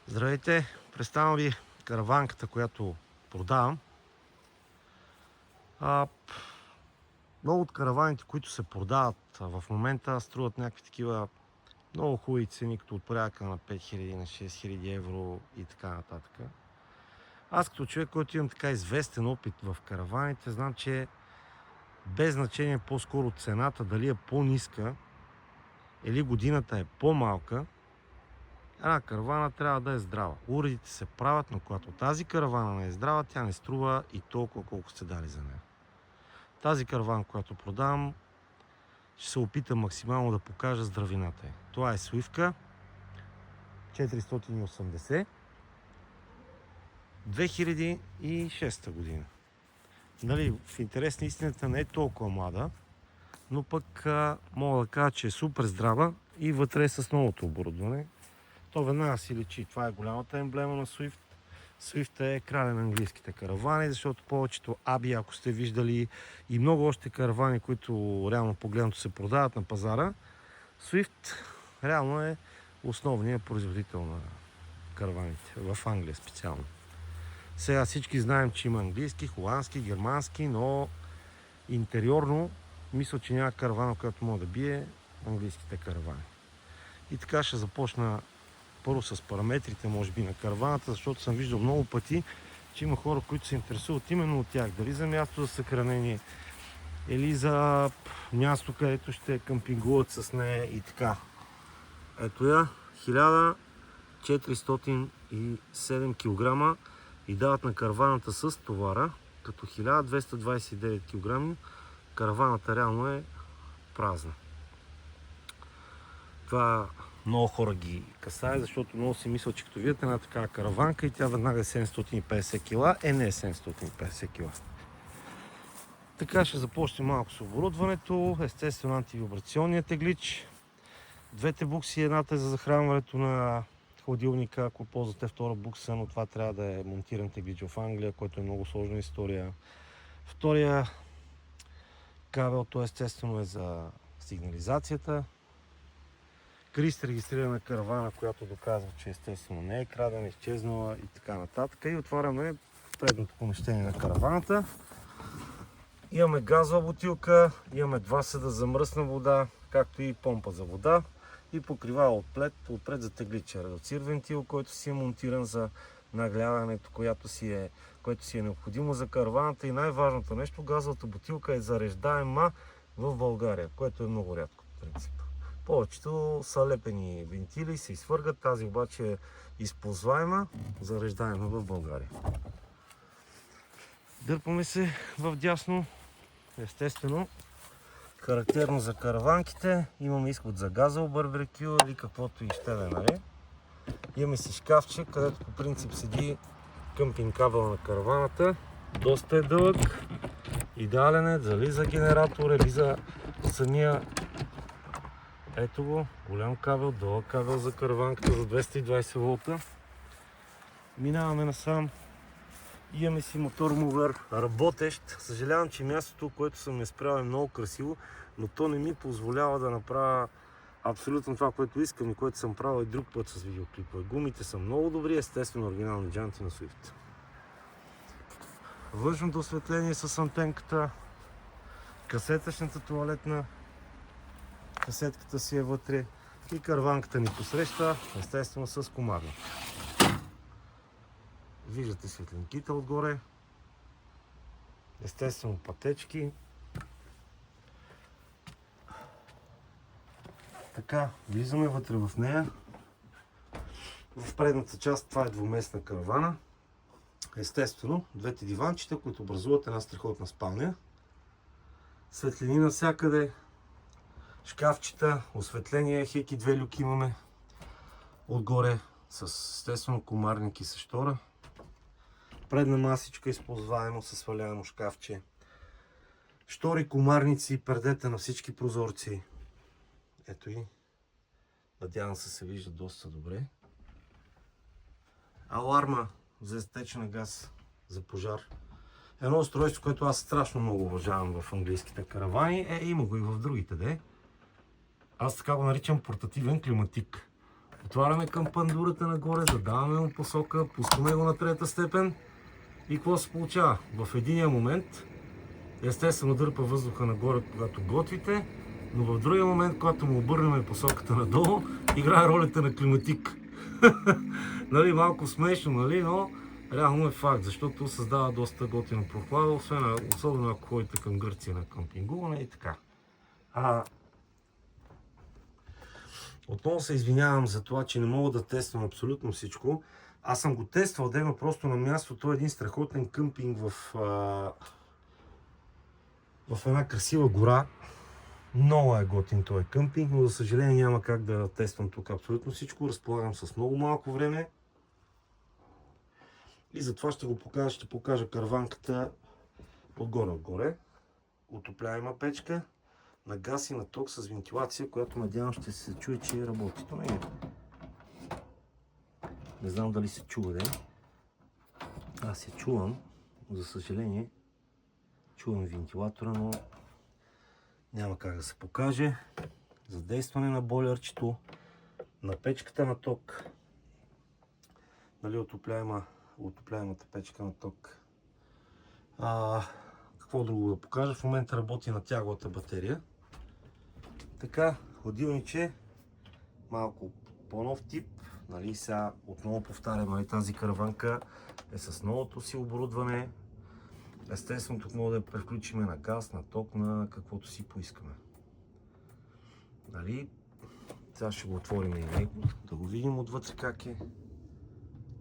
Здравейте! Представям ви караванката, която продавам. Много от караваните, които се продават в момента, струват някакви такива много хубави цени, като от порядъка на 5000, на 6000 евро и така нататък. Аз като човек, който имам така известен опит в караваните, знам, че без значение по-скоро цената, дали е по-ниска или годината е по-малка, една каравана трябва да е здрава. Уредите се правят, но когато тази каравана не е здрава, тя не струва и толкова, колко сте дали за нея. Тази каравана, която продавам, ще се опитам максимално да покажа здравината й. Това е Суивка 480 2006 година. Нали, в интерес на истината не е толкова млада, но пък мога да кажа, че е супер здрава и вътре е с новото оборудване. То веднага си личи. Това е голямата емблема на Swift. Swift е краля на английските каравани, защото повечето Аби, ако сте виждали, и много още каравани, които реално погледнато се продават на пазара, Swift реално е основният производител на караваните, в Англия специално. Сега всички знаем, че има английски, холандски, германски, но интериорно мисля, че няма каравана, която може да бие английските каравани. И така ще започна първо с параметрите, може би, на караваната, защото съм виждал много пъти, че има хора, които се интересуват именно от тях. Дали за място за съхранение, или за място, където ще къмпингуват с нея и така. Ето я, 1407 кг и дават на караваната с товара, като 1229 кг караваната реално е празна. Това много хора ги касае, защото много си мисля, че като видят една такава караванка и тя веднага е 750 кг, не е 750 кг. Така ще започнем малко с оборудването. Естествено антивибрационният теглич. Двете букси, едната е за захранването на хладилника, ако ползвате втора букса, но това трябва да е монтиран теглич в Англия, което е много сложна история. Втория кабел, то естествено е за сигнализацията. Крист регистрирана каравана, която доказва, че естествено не е крадена, изчезнала и така нататък. И отваряме предното помещение на караваната. Имаме газова бутилка, имаме два съда за мръсна вода, както и помпа за вода и покривало отпред за теглича. Редуцир вентил, който си е монтиран за нагляването, което си е необходимо за караваната. И най-важното нещо, газовата бутилка е зареждаема в България, което е много рядко в принцип. Повечето са лепени вентили, се изфъргат, тази обаче е използваема, зареждаема в България. Дърпаме се в дясно, естествено, характерно за караванките. Имаме изход за газово барбекю или каквото и ще да е, нали? Имаме си шкафче, където по принцип седи къмпинг кабела на караваната. Доста е дълъг, идеален е дали за генератор или за самия. Ето го, голям кабел, дълъг кабел за караванката за 220 волта. Минаваме насам. Имаме си мотормовер, работещ. Съжалявам, че мястото, което съм изправил, е много красиво, но то не ми позволява да направя абсолютно това, което искам и което съм правил и друг път с видеоклипове. Гумите са много добри, естествено оригинални джанти на Swift. Външното осветление с антенката, касетъчната тоалетна, касетката си е вътре и караванката ни посреща, естествено с комарник. Виждате светленките отгоре, естествено пътечки. Така, влизаме вътре в нея. В предната част това е двуместна каравана. Естествено, двете диванчета, които образуват една страхотна спалня. Светлини навсякъде, шкафчета, осветление, хеки две люки имаме. Отгоре с естествено комарник и с штора. Предна масичка използваемо със сваляемо шкафче. Штори, комарници, пердета на всички прозорци. Ето и. Надявам се вижда доста добре. Аларма за изтечен газ за пожар. Едно устройство, което аз страшно много уважавам в английските каравани. Има го и в другите, де. Аз така го наричам портативен климатик. Отваряме кампандурата нагоре, задаваме му посока, пускаме го на трета степен и какво се получава? В единия момент естествено дърпа въздуха нагоре, когато готвите, но в другия момент, когато му обърнем посоката надолу, играе ролята на климатик. Нали, малко смешно, нали, но реално е факт, защото създава доста готина прохлада, особено ако ходите към Гърция на къмпингуване и така. Отново се извинявам за това, че не мога да тествам абсолютно всичко. Аз съм го тествал да има просто на място. Той е един страхотен къмпинг в една красива гора. Много е готин този къмпинг, но за съжаление няма как да тествам тук абсолютно всичко. Разполагам с много малко време. И затова ще покажа караванката отгоре. Отопляема печка на газ и на ток с вентилация, която надявам ще се чуе, че работи. То не знам дали се чува, Аз я чувам, за съжаление. Чувам вентилатора, но няма как да се покаже. Задействане на бойлерчето, на печката на ток. Нали, отопляемата печка на ток. Какво друго да покажа? В момента работи на тяговата батерия. Така, хладилниче, малко по-нов тип. Нали, сега отново повтарям, нали, тази караванка е с новото си оборудване. Естествено, тук мога да я превключим на газ, на ток, на каквото си поискаме. Нали, сега ще го отворим и него, да го видим отвътре как е.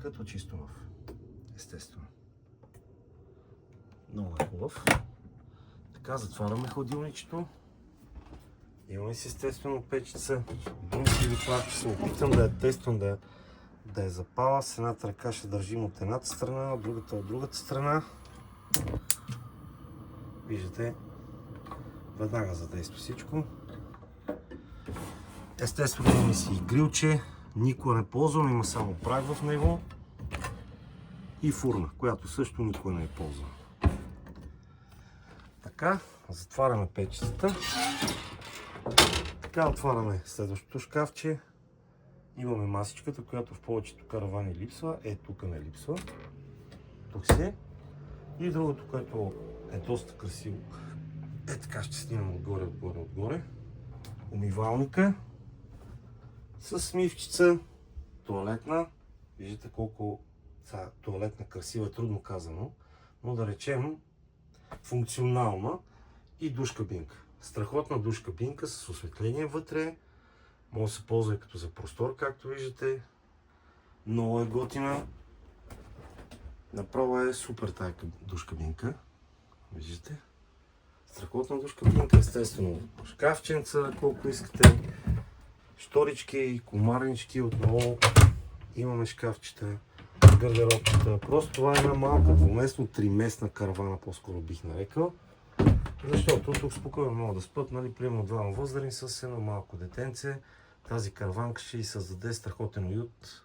Като чисто нов. Естествено. Много е хубав. Така, затваряме хладилничето. Имаме си естествено печица. Думите ви това, че се опитам да я тествам, да я запаля. С едната ръка ще държим от едната страна, другата от другата страна. Виждате, веднага задейства всичко. Естествено имаме си и грилче. Никога не ползвам, има само прах в него. И фурна, която също никога не е ползвана. Така, затваряме печицата. Така, отваряме следващото шкафче. Имаме масичката, която в повечето каравани липсва. Тук не липсва. Тук си е. И другото, което е доста красиво. Така ще снимам отгоре. Умивалника. С смивчица. Тоалетна. Виждате колко тоалетна красива, трудно казано. Но да речем функционална и душ кабинка. Страхотна душ кабинка с осветление вътре. Може да се ползва и като за простор, както виждате. Много е готина. Направо е супер тая душ кабинка. Виждате? Страхотна душ кабинка, естествено. Шкафченца, колко искате. Шторички, комарнички, отново имаме шкафчета, гардеробчета. Просто това е една малка двуместно, триместна каравана, по-скоро бих нарекал. Защото тук спокойно могат да спят, нали, примерно двама възрастни с едно малко детенце. Тази караванка ще й създаде страхотен уют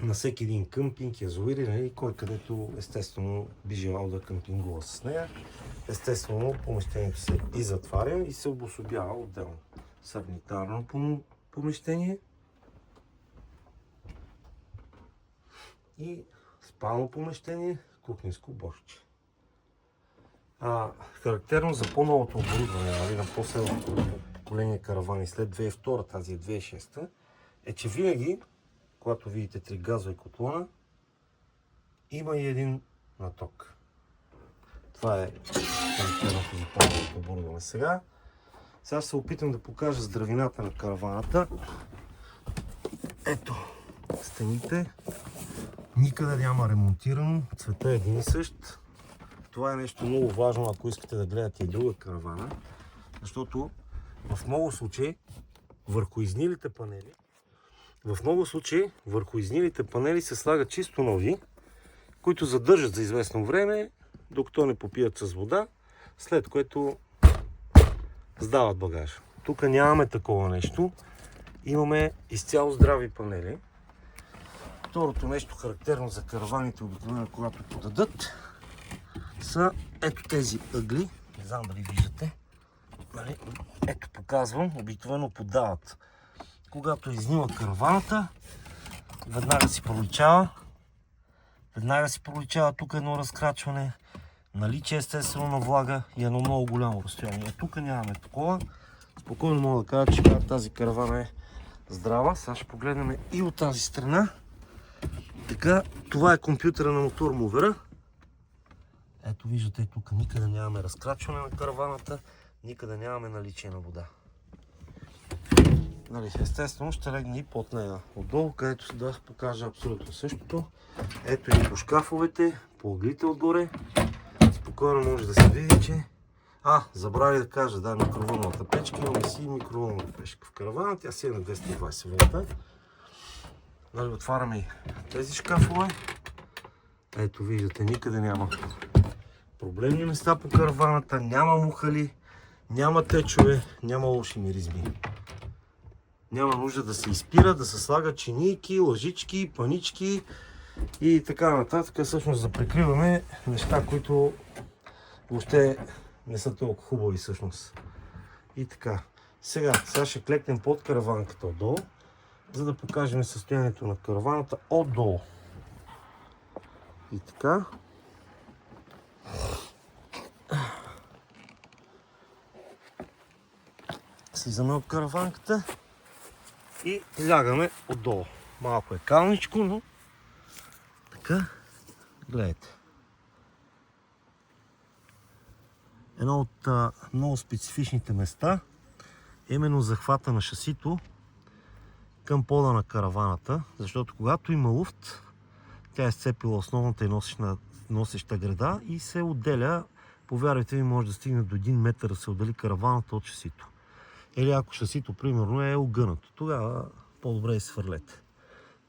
на всеки един къмпинг, язовири, нали, кой където естествено би желал да къмпингува с нея. Естествено помещението се и затваря и се обособява отделно. Санитарно помещение и спално помещение, кухненско борче. Характерно за по-новото оборудване, нали, на по-следващото поколение каравани след 2002, тази е 2006, е, че винаги, когато видите 3 газови котлона, има и един на ток. Това е характерното за по-новото оборудване. Сега ще се опитам да покажа здравината на караваната. Ето стените. Никъде няма ремонтирано. Цветът е един и същ. Това е нещо много важно, ако искате да гледате и друга каравана. Защото в много случаи върху изнилите панели се слагат чисто нови, които задържат за известно време, докато не попият с вода, след което сдават багаж. Тук нямаме такова нещо. Имаме изцяло здрави панели. Второто нещо характерно за караваните, обикновено когато подадат, са ето тези ъгли. Не знам дали виждате. Ето показвам, обикновено подават когато изнима караваната, веднага си проличава. Веднага си проличава тук едно разкрачване, наличие естествено на влага и едно много голямо разстояние. Тук нямаме такова. Спокойно мога да кажа, че тази каравана е здрава. Сега ще погледнем и от тази страна. Така, това е компютъра на мотормовера. Ето виждате, тук никъде нямаме разкрачване на караваната, никъде нямаме наличие на вода. Нали, естествено ще легне и под нея отдолу, където да покажа абсолютно същото. Ето и по шкафовете, по ъглите отгоре. Спокойно може да се види, че... забравя да кажа, да, микровълновата печка. Имаме си микровълновата печка в каравана. Тя си е на 220 волта. Нали, отваряме и тези шкафове. Ето виждате, никъде няма проблемни места по караваната. Няма мухали, няма течове, няма лоши миризми. Няма нужда да се изпира, да се слагат чинийки, лъжички, панички и така нататък. Всъщност да прикриваме неща, които въобще не са толкова хубави всъщност. И така. Сега ще клекнем под караванката отдолу, за да покажем състоянието на караваната отдолу. И така. Слизаме от караванката и лягаме отдолу. Малко е калничко, но така, гледайте. Едно от много специфичните места е именно захвата на шасито към пода на караваната, защото когато има луфт, тя е сцепила основната и носеща града и се отделя, повярвайте ми, може да стигне до 1 метър да се отдели караваната от шасито. Или ако шасито, примерно, е огънато, тогава по-добре и свърлете.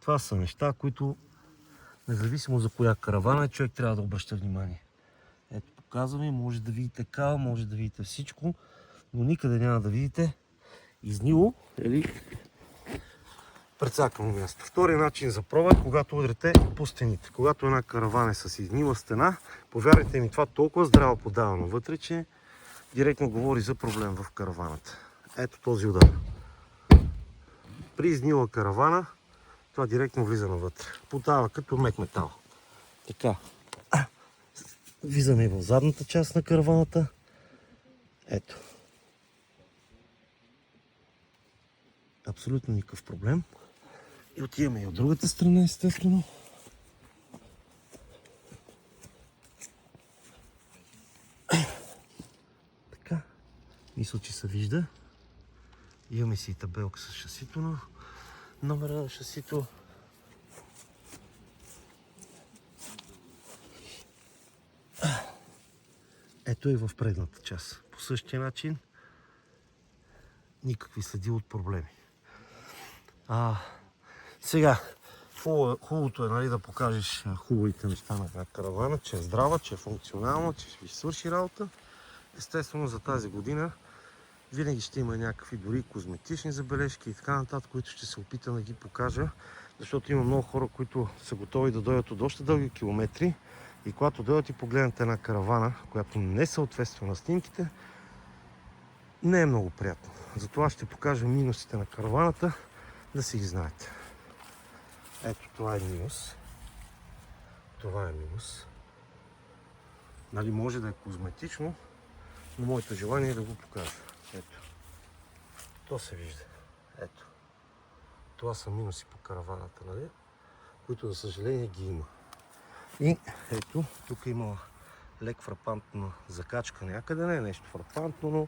Това са неща, които, независимо за коя каравана, човек трябва да обръща внимание. Ето, показваме, може да видите кал, може да видите всичко, но никъде няма да видите изнило или прецакано място. Втори начин за проба е когато удрете по стените. Когато една каравана е с изнила стена, повярвайте ми, това толкова здраво подавано вътре, че директно говори за проблем в караваната. Ето този удар. При изнила каравана, това директно влиза навътре. Подава като мек метал. Така. Влизаме в задната част на караваната. Ето. Абсолютно никакъв проблем. И отиваме и от другата страна, естествено. Така. Мисля, че се вижда. Имаме си и табелка с шасито на номера на шасито. Ето и в предната част. По същия начин никакви следи от проблеми. Сега, хубавото е, нали, да покажеш хубавите неща на една каравана, че е здрава, че е функционална, че ще ви свърши работа. Естествено за тази година винаги ще има някакви дори козметични забележки и така нататък, които ще се опитам да ги покажа, защото има много хора, които са готови да дойдат от доста дълги километри и когато дойдат и погледнат една каравана, която не съответства на снимките, не е много приятно. Затова ще покажа минусите на караваната, да си ги знаете. Ето, това е минус. Това е минус. Нали, може да е козметично, но моето желание е да го покажа. Ето. То се вижда. Ето. Това са минуси по караваната, нали? Които, за съжаление, ги има. И ето, тук има лек фрапантна закачка някъде. Не е нещо фрапантно, но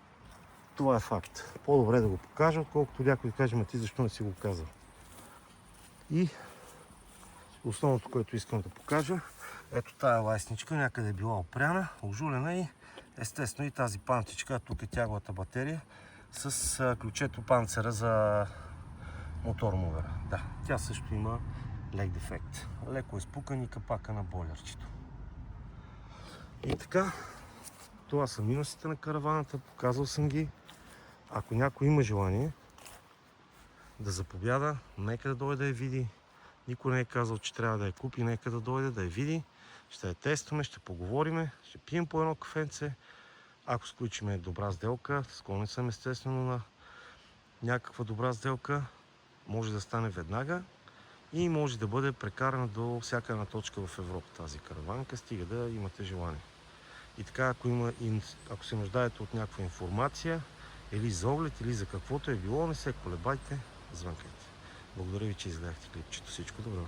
това е факт. По-добре да го покажа, отколкото някой да каже, ти защо не си го казал. И основното, което искам да покажа, ето тая лайсничка някъде е била опряна, ожулена и естествено и тази пантичка, тук е тяговата батерия с ключето панцера за мотормовера. Да, тя също има лек дефект. Леко изпукан и капака на бойлерчето. И така, това са минусите на караваната, показал съм ги. Ако някой има желание да заповяда, нека да дойде да я види. Никой не е казал, че трябва да я купи, нека да дойде да я види. Ще я тестваме, ще поговориме, ще пием по едно кафенце. Ако сключиме добра сделка, склонен съм естествено на някаква добра сделка, Може да стане веднага и може да бъде прекарана до всяка една точка в Европа тази караванка, стига да имате желание. И така, ако се нуждаете от някаква информация, или за оглед, или за каквото е било, не се колебайте, звънкайте. Благодаря ви, че изгледахте клипчето. Всичко добро!